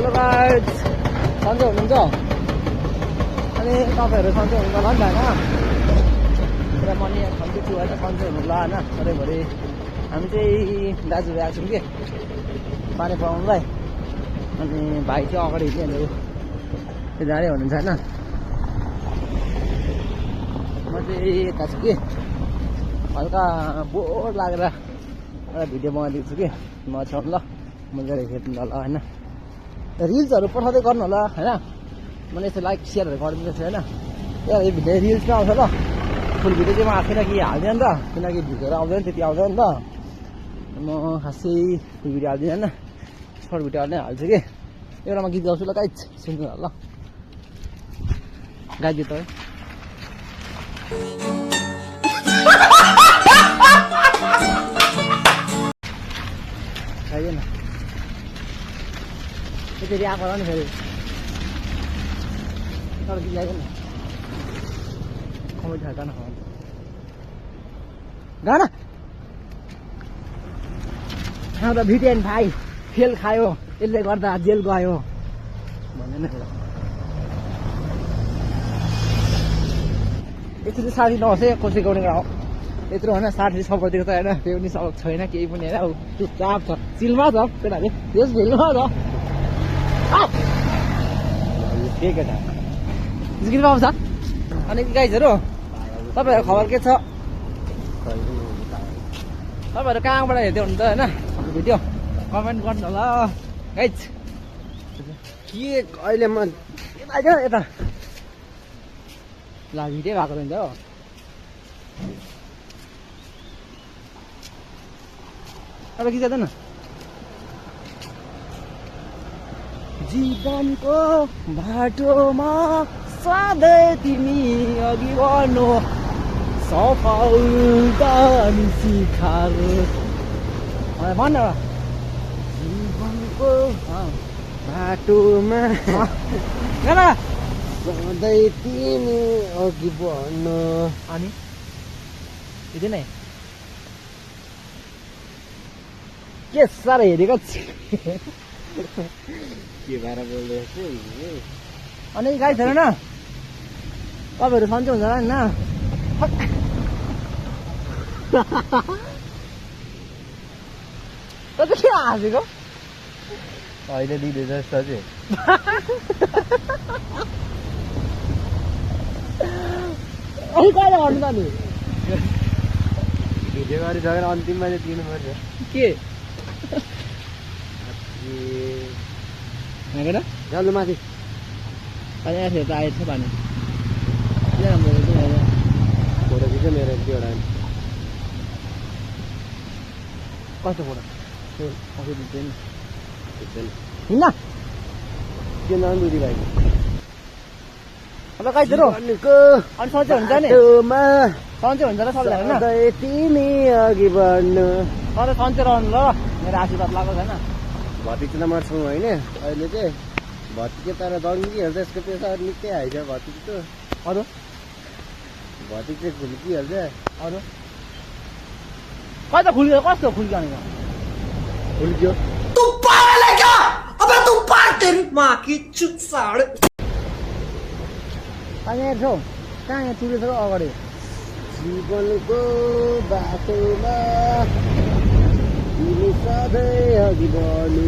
Hello guys, सन्चै हुनुहुन्छ? अनि तपाईँहरू सन्चै हुनुहुन्छ होला नि त होइन? र म नि यहाँ सन्चै छु होइन, सन्चै हुनु होला होइन। सधैँभरि हामी चाहिँ दाजुभाइ आएको छौँ कि पानी पकाउनुलाई। अनि भाइ चाहिँ अगाडि हिँड्नेहरू त्यो जाँदै हुनुहुन्छ होइन। म चाहिँ यता छु कि हल्का बोर लागेर एउटा भिडियो बनाइदिएको छु कि म छौँ ल, मजाले हेर्नु होला होइन। रिल्सहरू पठाउँदै गर्नु होला होइन। मैले यस्तो लाइक सेयरहरू गरिदिएको छु होइन। त्यो रिल्समा आउँछ ल, फुल भिडियो चाहिँ म आफैलाई कि हाल्दिनँ नि त, किनकि भिडियोहरू आउँदैन त्यति आउँदैन नि त। म खासै फुल भिडियो हाल्दिनँ होइन, सर्ट भिडियोहरू नै हाल्छु कि। एउटा म गीत गाउँछु ल गाइज, सुन्नु होला ल। गाइदियो त गाइदिएन त्यसरी आएको होला नि फेरि। तर गीत गाइदिएन, कमेडी खाएर गाना खानु गाना त भिटेन भाइ फेल खायो, यसले गर्दा जेल गयो भन्दैन। यसरी साथी नहोस् है कसैको पनि गाउँ यत्रो होइन। साथी सपोर्टतिर त होइन, त्यो पनि सबक छैन केही पनि होइन। चुपचाप छ, चिलमा छ केटाले, त्यस भिलमा छ के केटा जिकिर पाउँछ। अनि गाइजहरू तपाईँहरूको खबर के छ? तपाईँहरू कहाँबाट हेर्दै हुनुहुन्छ होइन भिडियो, कमेन्ट गर्नु होला गाइज। के अहिले म यता यता ल भिडियो भएको रहन्छ हो। अब के जाँदैन जीवनको बाटोमा सधैँ तिमी अघि बढ्नु, सफलता शिखर भन जीवनको बाटोमा सधैँ तिमी अघि बढ्नु। अनि यति नै के साह्रो हेरेको के भएर बोल्दैछु। अनि गाई छैन न, तपाईँहरू सन्चै हुन्छ होला नि? त के हाँसेको अहिले दिँदैछ जस्तो चाहिँ अनि कहिले गर्नु त नि भिडियो गरिसकेर अन्तिममा चाहिँ दिनु पर्छ के जानु माथि। अनि आएर त आएछ पानी फोटो खिच्छ मेरो एक दुईवटा। कस्तो फोटो हिँड्न के नाम दुधी भाइको अब गाइजहरू। अनि सन्चै हुन्छ नि, सन्चै हुन्छ र सबैजना तिमी अघि बढ्नु। सधैँ सन्चै रहनु ल, मेरो आशीर्वाद लागेको छैन। भतिजीमा छौँ होइन अहिले चाहिँ। भतिजे तर दङ्गिहाल्छ, यसको पेसा निकै हाइछ भतिजी त। अरू भतिजी चाहिँ खुल्किहाल्छ। अरू कता खुल्क्यो, कस्तो खुल्क्यो? अनि खुल्क्यो तँ पागल है क्या? अबे तँ पागल, तेरी माँ की चुत साढे। यहाँ छौ कहाँ? यहाँ टुरिस्ट छ अगाडि। जीवनको बाटोमा तिमी सधैँ अघि बढ्नु।